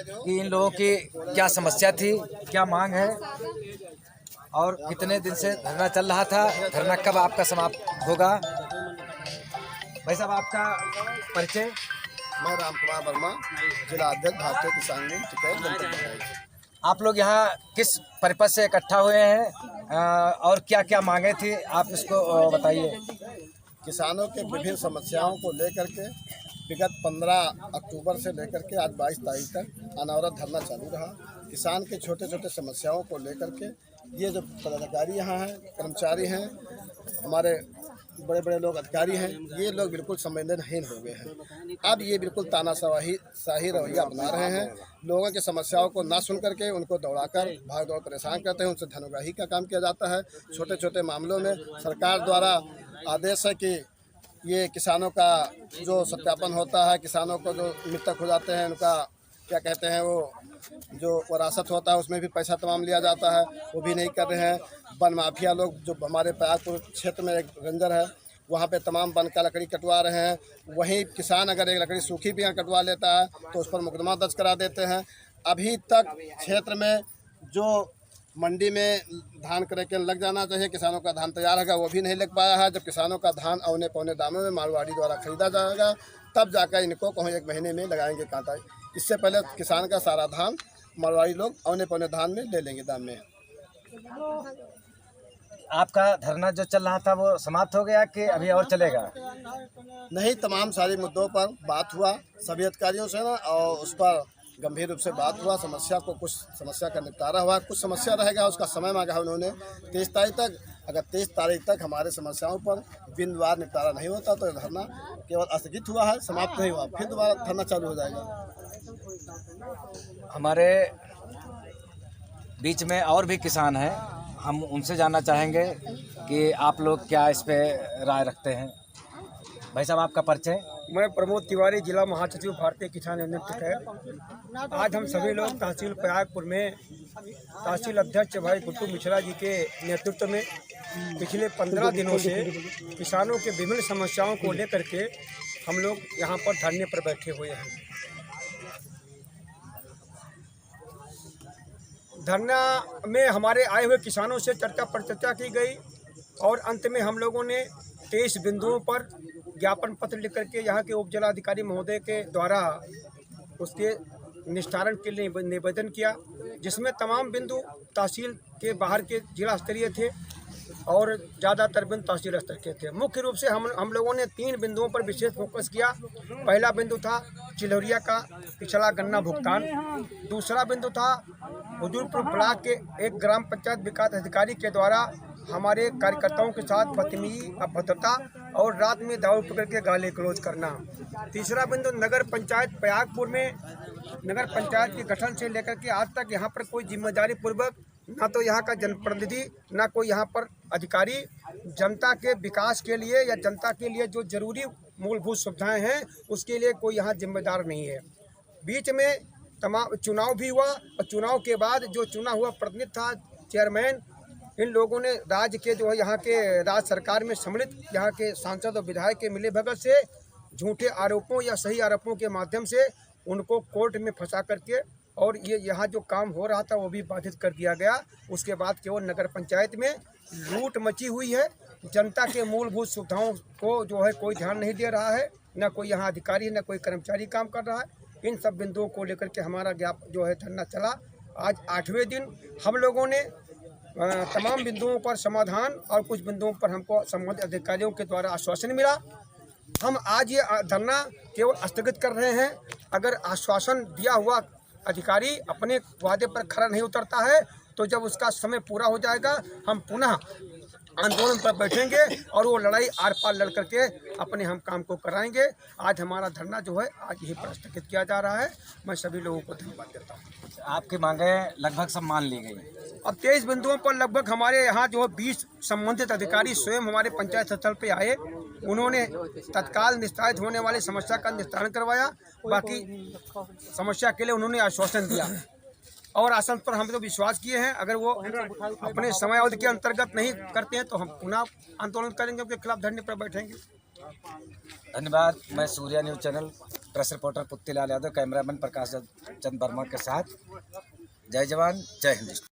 कि इन लोगों की क्या समस्या थी, क्या मांग है और कितने दिन से धरना चल रहा था, धरना कब आपका समाप्त होगा। भाई साहब, आपका परिचय। मैं राम कुमार वर्मा, जिला अध्यक्ष भारतीय किसान यूनियन टिकैत जनपद बहराइच। आप लोग यहाँ किस पर्पज से इकट्ठा हुए हैं और क्या क्या मांगे थी, आप इसको बताइए। किसानों के विभिन्न समस्याओं को लेकर के विगत 15 अक्टूबर से लेकर के आज 22 तारीख तक अनवरत धरना चालू रहा। किसान के छोटे छोटे समस्याओं को लेकर के ये जो पदाधिकारी यहाँ हैं, कर्मचारी हैं, हमारे बड़े बड़े लोग अधिकारी हैं, ये लोग बिल्कुल संवेदनहीन हो गए हैं। अब ये बिल्कुल तानाशाही रवैया अपना रहे हैं। लोगों की समस्याओं को ना सुन करके उनको दौड़ाकर भाग दौड़ परेशान करते हैं, उनसे धनोगाही का काम किया जाता है। छोटे छोटे मामलों में सरकार द्वारा आदेश है कि ये किसानों का जो सत्यापन होता है, किसानों को जो मृतक हो जाते हैं उनका क्या कहते हैं वो जो वरासत होता है उसमें भी पैसा तमाम लिया जाता है, वो भी नहीं कर रहे हैं। वन माफिया लोग जो हमारे प्रयागपुर क्षेत्र में एक रेंजर है, वहाँ पे तमाम वन का लकड़ी कटवा रहे हैं। वहीं किसान अगर एक लकड़ी सूखी भी कटवा लेता है तो उस पर मुकदमा दर्ज करा देते हैं। अभी तक क्षेत्र में जो मंडी में धान क्रय केंद्र लग जाना चाहिए, किसानों का धान तैयार होगा, वो भी नहीं लग पाया है। जब किसानों का धान औने पौने दामों में मारवाड़ी द्वारा खरीदा जाएगा तब जाकर इनको कहूँ 1 महीने में लगाएंगे कांटा। इससे पहले किसान का सारा धान मारवाड़ी लोग औने पौने धान में ले लेंगे दाम में। आपका धरना जो चल रहा था वो समाप्त हो गया कि अभी और चलेगा? नहीं, तमाम सारे मुद्दों पर बात हुआ सभी अधिकारियों से ना, और उस पर गंभीर रूप से बात हुआ। समस्या को कुछ समस्या का निपटारा हुआ, कुछ समस्या रहेगा उसका समय मांगा है उन्होंने 23 तारीख तक। अगर 23 तारीख तक हमारे समस्याओं पर बिंदुवार निपटारा नहीं होता तो धरना केवल स्थगित हुआ है, समाप्त नहीं हुआ, फिर दोबारा धरना चालू हो जाएगा। हमारे बीच में और भी किसान हैं, हम उनसे जानना चाहेंगे कि आप लोग क्या इस पे राय रखते हैं। भाई साहब, आपका परिचय। मैं प्रमोद तिवारी, जिला महासचिव भारतीय किसान यूनियन टिकैत। आज हम सभी लोग तहसील प्रयागपुर में तहसील अध्यक्ष भाई गुड्डू मिश्रा जी के नेतृत्व में पिछले 15 दिनों से किसानों के विभिन्न समस्याओं को लेकर के हम लोग यहाँ पर धरने पर बैठे हुए हैं। धरना में हमारे आए हुए किसानों से चर्चा पर चर्चा की गई और अंत में हम लोगों ने 23 बिंदुओं पर ज्ञापन पत्र लिख करके यहाँ के उप जिलाधिकारी महोदय के द्वारा उसके निस्तारण के लिए निवेदन किया, जिसमें तमाम बिंदु तहसील के बाहर के जिला स्तरीय थे और ज़्यादातर बिंदु तहसील स्तर के थे। मुख्य रूप से हम लोगों ने 3 बिंदुओं पर विशेष फोकस किया। पहला बिंदु था चिलौरिया का पिछड़ा गन्ना भुगतान। दूसरा बिंदु था हुजूरपुर ब्लॉक के एक ग्राम पंचायत विकास अधिकारी के द्वारा हमारे कार्यकर्ताओं के साथ बदतमीजी, अभद्रता और रात में दारू पकड़ के गाली गलौज करना। तीसरा बिंदु नगर पंचायत प्रयागपुर में नगर पंचायत के गठन से लेकर के आज तक यहाँ पर कोई जिम्मेदारी पूर्वक ना तो यहाँ का जनप्रतिनिधि ना कोई यहाँ पर अधिकारी जनता के विकास के लिए या जनता के लिए जो जरूरी मूलभूत सुविधाएं हैं उसके लिए कोई यहाँ जिम्मेदार नहीं है। बीच में तमाम चुनाव भी हुआ और चुनाव के बाद जो चुना हुआ प्रतिनिधि था चेयरमैन, इन लोगों ने राज्य के जो है यहाँ के राज्य सरकार में सम्मिलित यहाँ के सांसद और विधायक के मिले भगत से झूठे आरोपों या सही आरोपों के माध्यम से उनको कोर्ट में फंसा करके और ये यहाँ जो काम हो रहा था वो भी बाधित कर दिया गया। उसके बाद केवल नगर पंचायत में लूट मची हुई है। जनता के मूलभूत सुविधाओं को जो है कोई ध्यान नहीं दे रहा है, न कोई यहाँ अधिकारी न कोई कर्मचारी काम कर रहा है। इन सब बिंदुओं को लेकर के हमारा जो है धरना चला। आज 8वें दिन हम लोगों ने तमाम बिंदुओं पर समाधान और कुछ बिंदुओं पर हमको संबंधित अधिकारियों के द्वारा आश्वासन मिला। हम आज ये धरना केवल स्थगित कर रहे हैं। अगर आश्वासन दिया हुआ अधिकारी अपने वादे पर खरा नहीं उतरता है तो जब उसका समय पूरा हो जाएगा हम पुनः आंदोलन पर बैठेंगे और वो लड़ाई आर पार लड़ करके अपने हम काम को कराएंगे। आज हमारा धरना जो है आज यही पर स्थगित किया जा रहा है। मैं सभी लोगों को धन्यवाद देता हूँ। आपकी मांगें लगभग सब मान ली गई। अब 23 बिंदुओं पर लगभग हमारे यहाँ जो 20 संबंधित अधिकारी स्वयं हमारे पंचायत स्थल पे आए, उन्होंने तत्काल निस्तारित होने वाली समस्या का निस्तारण करवाया। बाकी समस्या के लिए उन्होंने आश्वासन दिया और आसन पर हम तो विश्वास किए हैं। अगर वो अपने समय अवधि के अंतर्गत नहीं करते हैं तो हम पुनः आंदोलन करेंगे, उनके खिलाफ धरने पर बैठेंगे। धन्यवाद। मैं Surya news channel press reporter Puttilal Yadav, cameraman Prakash Chand Verma के साथ। जय जवान जय हिंद।